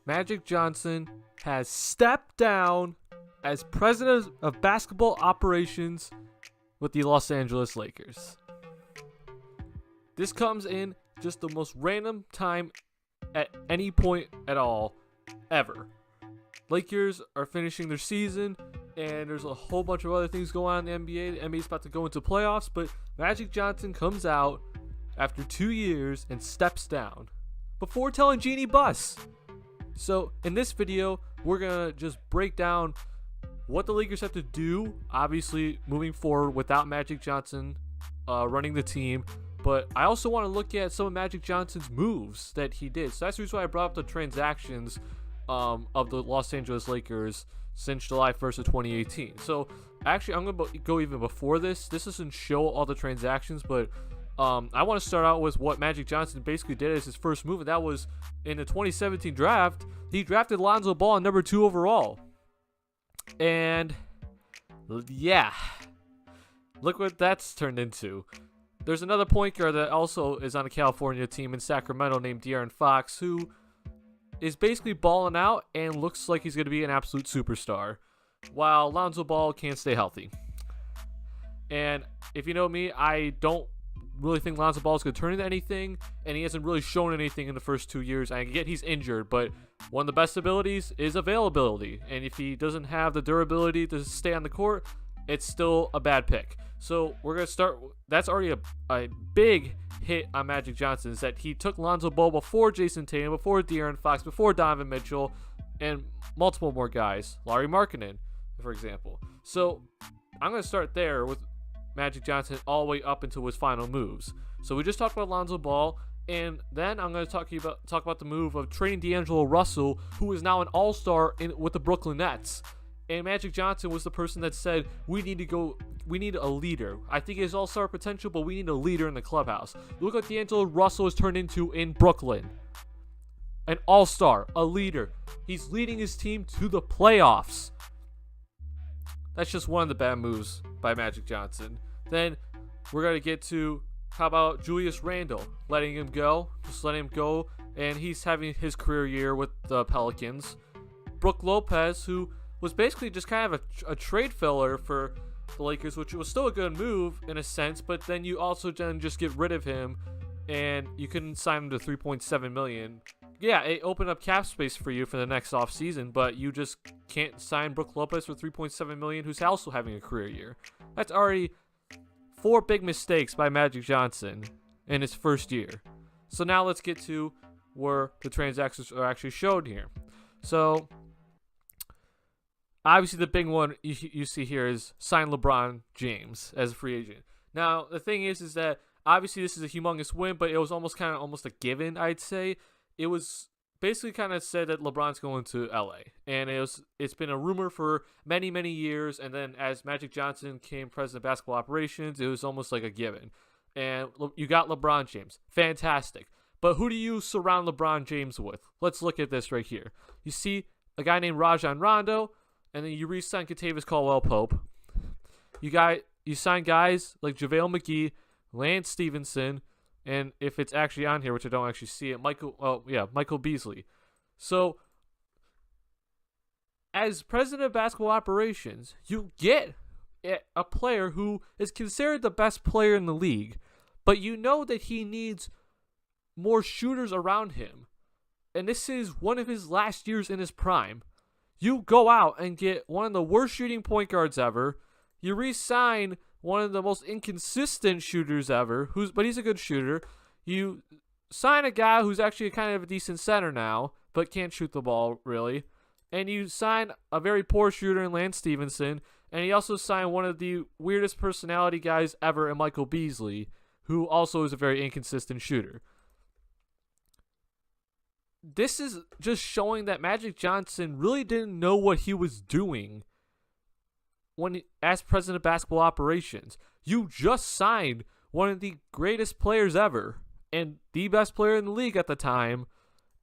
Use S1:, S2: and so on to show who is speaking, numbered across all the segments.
S1: Magic Johnson has stepped down as president of basketball operations with the Los Angeles Lakers. This comes in just the most random time at any point at all, ever. Lakers are finishing their season, and there's a whole bunch of other things going on in the NBA. The NBA is about to go into playoffs, but Magic Johnson comes out after 2 years and steps down before telling Jeannie Buss. So in this video, we're going to just break down what the Lakers have to do, obviously moving forward without Magic Johnson running the team. But I also want to look at some of Magic Johnson's moves that he did. So that's the reason why I brought up the transactions of the Los Angeles Lakers since July 1st of 2018. So actually, I'm going to go even before this. This doesn't show all the transactions, but I want to start out with what Magic Johnson basically did as his first move, and that was in the 2017 draft. He drafted Lonzo Ball at number 2 overall. And yeah, look what that's turned into. There's another point guard that also is on a California team in Sacramento named De'Aaron Fox, who is basically balling out and looks like he's going to be an absolute superstar, while Lonzo Ball can't stay healthy. And if you know me, I don't really think Lonzo Ball is going to turn into anything, and he hasn't really shown anything in the first 2 years. I get he's injured, but one of the best abilities is availability, and if he doesn't have the durability to stay on the court, it's still a bad pick. So we're going to start. That's already a big hit on Magic Johnson, is that he took Lonzo Ball before Jason Tatum, before De'Aaron Fox, before Donovan Mitchell, and multiple more guys, Lauri Markkanen, for example. So I'm going to start there with Magic Johnson all the way up into his final moves. So we just talked about Lonzo Ball, and then I'm going to talk about the move of trading D'Angelo Russell, who is now an all-star with the Brooklyn Nets. And Magic Johnson was the person that said, we need a leader. I think he has all-star potential, but we need a leader in the clubhouse. Look what D'Angelo Russell has turned into in Brooklyn. An all-star, a leader. He's leading his team to the playoffs. That's just one of the bad moves by Magic Johnson. Then we're going to get to, how about Julius Randle? Letting him go. Just letting him go. And he's having his career year with the Pelicans. Brook Lopez, who was basically just kind of a trade filler for the Lakers, which was still a good move in a sense, but then you also then just get rid of him, and you couldn't sign him to $3.7 million. Yeah, it opened up cap space for you for the next offseason, but you just can't sign Brook Lopez for $3.7 million, who's also having a career year. That's already 4 big mistakes by Magic Johnson in his first year. So now let's get to where the transactions are actually showed here. So obviously, the big one you see here is sign LeBron James as a free agent. Now, the thing is that obviously this is a humongous win, but it was almost a given, I'd say. It was basically kind of said that LeBron's going to LA, and it's been a rumor for many, many years. And then as Magic Johnson became president of basketball operations, it was almost like a given. And you got LeBron James, fantastic. But who do you surround LeBron James with? Let's look at this right here. You see a guy named Rajon Rondo. And then you re-sign Kentavious Caldwell-Pope. You sign guys like JaVale McGee, Lance Stevenson, and if it's actually on here, which I don't actually see it, Michael Beasley. So, as president of basketball operations, you get a player who is considered the best player in the league, but you know that he needs more shooters around him. And this is one of his last years in his prime. You go out and get one of the worst shooting point guards ever. You re-sign one of the most inconsistent shooters ever, but he's a good shooter. You sign a guy who's actually kind of a decent center now, but can't shoot the ball really. And you sign a very poor shooter in Lance Stevenson. And he also signed one of the weirdest personality guys ever in Michael Beasley, who also is a very inconsistent shooter. This is just showing that Magic Johnson really didn't know what he was doing as president of basketball operations. You just signed one of the greatest players ever and the best player in the league at the time,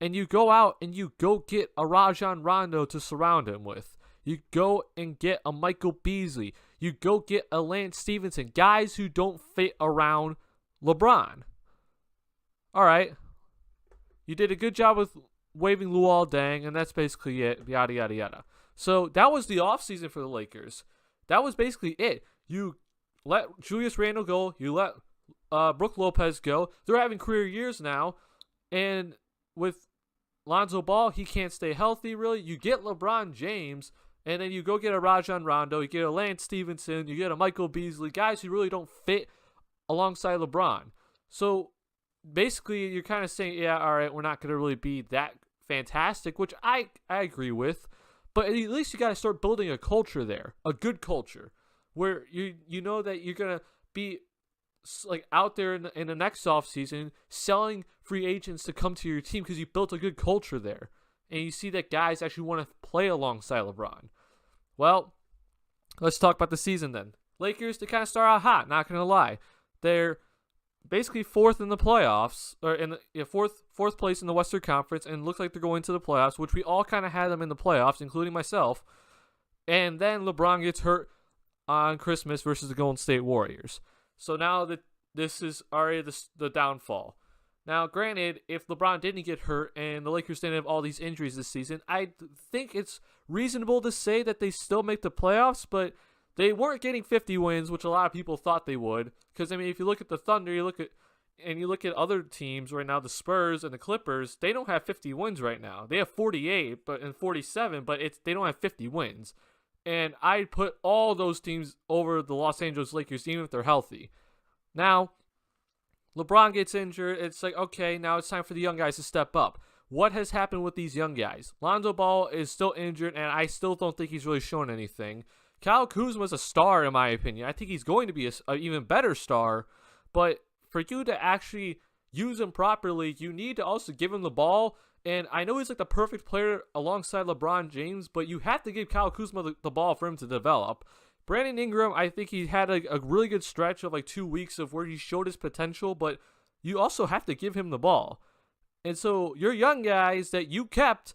S1: and you go out and you go get a Rajon Rondo to surround him with. You go and get a Michael Beasley. You go get a Lance Stevenson. Guys who don't fit around LeBron. All right. You did a good job with waving Luol Deng, and that's basically it. Yada yada yada. So that was the offseason for the Lakers. That was basically it. You let Julius Randle go. You let Brook Lopez go. They're having career years now, and with Lonzo Ball, he can't stay healthy really. You get LeBron James, and then you go get a Rajon Rondo. You get a Lance Stevenson. You get a Michael Beasley. Guys who really don't fit alongside LeBron. So basically, you're kind of saying, yeah, all right, we're not going to really be that fantastic, which I agree with. But at least you got to start building a culture there, a good culture, where you know that you're going to be like out there in the next offseason selling free agents to come to your team because you built a good culture there. And you see that guys actually want to play alongside LeBron. Well, let's talk about the season then. Lakers, they kind of start out hot, not going to lie. They're basically fourth in the playoffs, or in the fourth place in the Western Conference, and looks like they're going to the playoffs, which we all kind of had them in the playoffs, including myself. And then LeBron gets hurt on Christmas versus the Golden State Warriors. So now that this is already the downfall. Now, granted, if LeBron didn't get hurt and the Lakers didn't have all these injuries this season, I think it's reasonable to say that they still make the playoffs, but they weren't getting 50 wins, which a lot of people thought they would. Because, I mean, if you look at the Thunder, you look at other teams right now, the Spurs and the Clippers, they don't have 50 wins right now. They have 48 and 47, but they don't have 50 wins. And I'd put all those teams over the Los Angeles Lakers, even if they're healthy. Now, LeBron gets injured. It's like, okay, now it's time for the young guys to step up. What has happened with these young guys? Lonzo Ball is still injured, and I still don't think he's really shown anything. Kyle Kuzma is a star, in my opinion. I think he's going to be an even better star. But for you to actually use him properly, you need to also give him the ball. And I know he's like the perfect player alongside LeBron James, but you have to give Kyle Kuzma the ball for him to develop. Brandon Ingram, I think he had a really good stretch of like 2 weeks of where he showed his potential, but you also have to give him the ball. And so your young guys that you kept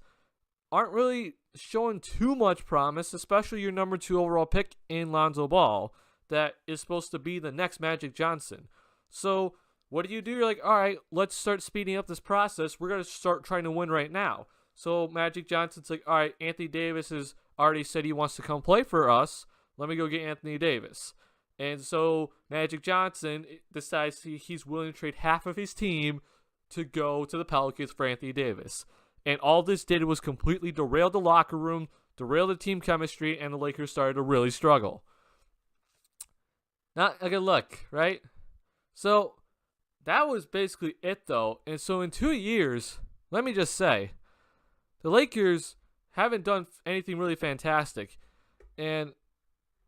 S1: aren't really showing too much promise, especially your number 2 overall pick in Lonzo Ball that is supposed to be the next Magic Johnson. So what do? You're like, all right, let's start speeding up this process. We're going to start trying to win right now. So Magic Johnson's like, all right, Anthony Davis has already said he wants to come play for us. Let me go get Anthony Davis. And so Magic Johnson decides he's willing to trade half of his team to go to the Pelicans for Anthony Davis. And all this did was completely derail the locker room, derail the team chemistry, and the Lakers started to really struggle. Not a good look, right? So that was basically it, though. And so in 2 years, let me just say, the Lakers haven't done anything really fantastic. And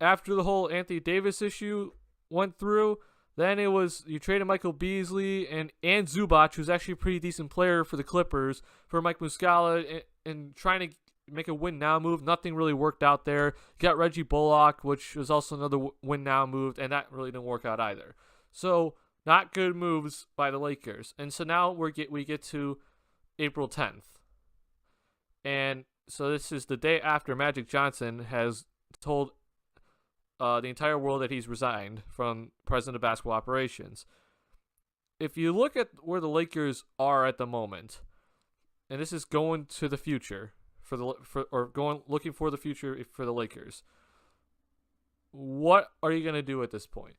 S1: after the whole Anthony Davis issue went through, then it was you traded Michael Beasley and Zubac, who's actually a pretty decent player for the Clippers, for Mike Muscala, and trying to make a win-now move. Nothing really worked out there. You got Reggie Bullock, which was also another win-now move, and that really didn't work out either. So not good moves by the Lakers. And so now we get to April 10th. And so this is the day after Magic Johnson has told the entire world that he's resigned from president of basketball operations. If you look at where the Lakers are at the moment, and this is going to the future looking for the future for the Lakers, what are you going to do at this point?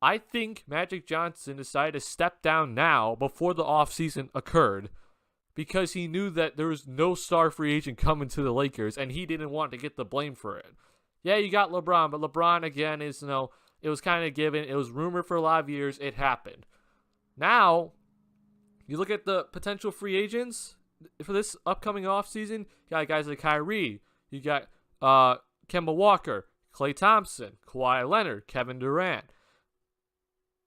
S1: I think Magic Johnson decided to step down now before the offseason occurred because he knew that there was no star free agent coming to the Lakers and he didn't want to get the blame for it. Yeah, you got LeBron, but LeBron, again, is, it was kind of given. It was rumored for a lot of years. It happened. Now, you look at the potential free agents for this upcoming offseason. You got guys like Kyrie. You got Kemba Walker, Klay Thompson, Kawhi Leonard, Kevin Durant.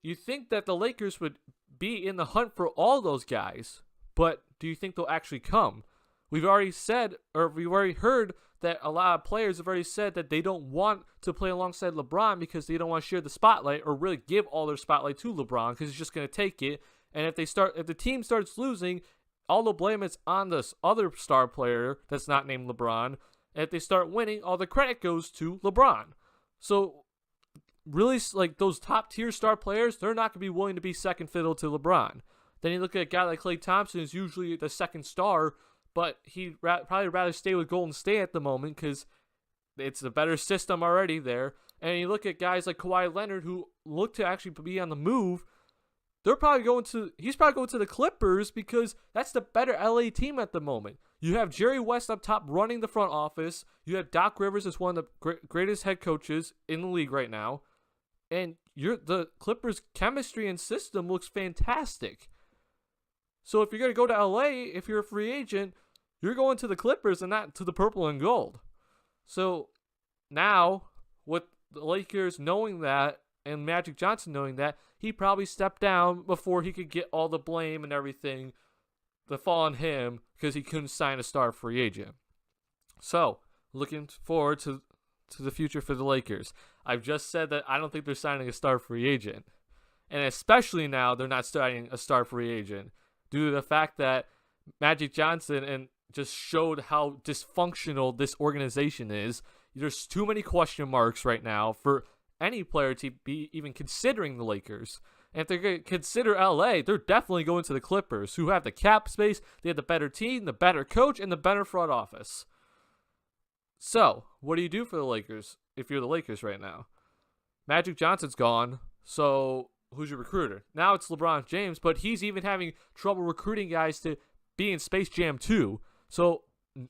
S1: You think that the Lakers would be in the hunt for all those guys, but do you think they'll actually come? We've already heard that a lot of players have already said that they don't want to play alongside LeBron because they don't want to share the spotlight or really give all their spotlight to LeBron because he's just going to take it. And if the team starts losing, all the blame is on this other star player that's not named LeBron. And if they start winning, all the credit goes to LeBron. So really, like those top tier star players, they're not going to be willing to be second fiddle to LeBron. Then you look at a guy like Klay Thompson, who's usually the second star, but he'd probably rather stay with Golden State at the moment because it's a better system already there. And you look at guys like Kawhi Leonard who look to actually be on the move. He's probably going to the Clippers because that's the better LA team at the moment. You have Jerry West up top running the front office. You have Doc Rivers as one of the greatest head coaches in the league right now. And the Clippers' chemistry and system looks fantastic. So if you're going to go to LA, if you're a free agent, you're going to the Clippers and not to the purple and gold. So now, with the Lakers knowing that and Magic Johnson knowing that, he probably stepped down before he could get all the blame and everything to fall on him because he couldn't sign a star free agent. So, looking forward to the future for the Lakers. I've just said that I don't think they're signing a star free agent. And especially now, they're not signing a star free agent due to the fact that Magic Johnson and just showed how dysfunctional this organization is. There's too many question marks right now for any player to be even considering the Lakers. And if they're going to consider LA, they're definitely going to the Clippers, who have the cap space, they have the better team, the better coach, and the better front office. So, what do you do for the Lakers if you're the Lakers right now? Magic Johnson's gone, so who's your recruiter? Now it's LeBron James, but he's even having trouble recruiting guys to be in Space Jam 2. So,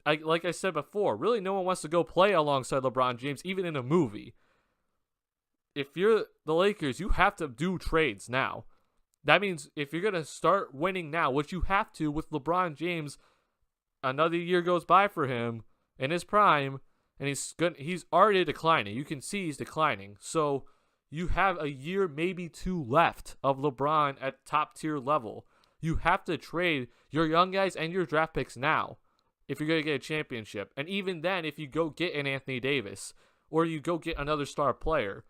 S1: like I said before, really no one wants to go play alongside LeBron James, even in a movie. If you're the Lakers, you have to do trades now. That means if you're going to start winning now, which you have to with LeBron James, another year goes by for him in his prime, and he's already declining. You can see he's declining. So you have a year, maybe two left of LeBron at top tier level. You have to trade your young guys and your draft picks now if you're going to get a championship. And even then, if you go get an Anthony Davis or you go get another star player,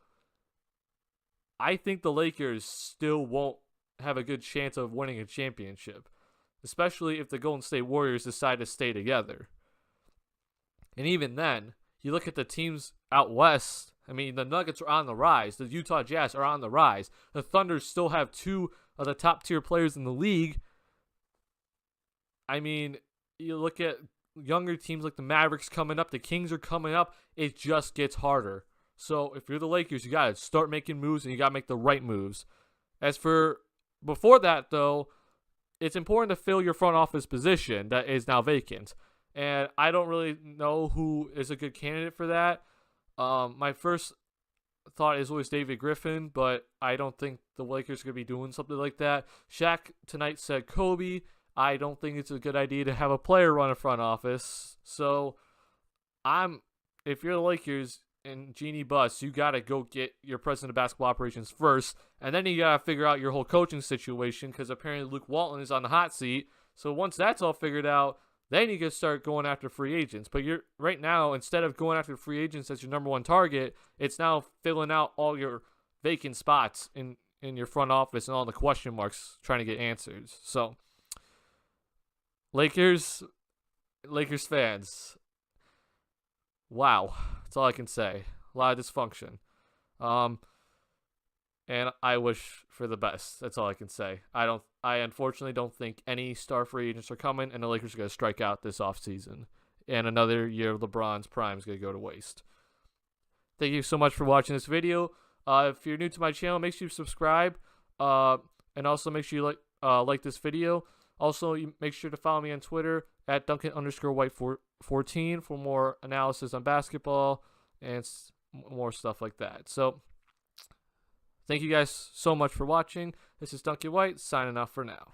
S1: I think the Lakers still won't have a good chance of winning a championship, especially if the Golden State Warriors decide to stay together. And even then, you look at the teams out west. I mean, the Nuggets are on the rise. The Utah Jazz are on the rise. The Thunder still have two of the top tier players in the league. I mean, you look at younger teams like the Mavericks coming up. The Kings are coming up. It just gets harder. So if you're the Lakers, you got to start making moves and you got to make the right moves. As for before that, though, it's important to fill your front office position that is now vacant. And I don't really know who is a good candidate for that. My first thought is always David Griffin, but I don't think the Lakers are going to be doing something like that. Shaq tonight said Kobe. I don't think it's a good idea to have a player run a front office. So if you're the Lakers and Jeannie Buss, you got to go get your president of basketball operations first, and then you got to figure out your whole coaching situation because apparently Luke Walton is on the hot seat. So once that's all figured out, then you can start going after free agents. But you're right now, instead of going after free agents as your number one target, it's now filling out all your vacant spots in your front office and all the question marks trying to get answers. So Lakers fans, wow, that's all I can say. A lot of dysfunction. And I wish for the best. That's all I can say. I unfortunately don't think any star free agents are coming, and the Lakers are going to strike out this offseason. And another year of LeBron's prime is going to go to waste. Thank you so much for watching this video. If you're new to my channel, make sure you subscribe. And also make sure you like this video. Also, make sure to follow me on Twitter at Duncan_White14 for more analysis on basketball and more stuff like that. So, thank you guys so much for watching. This is Duncan White signing off for now.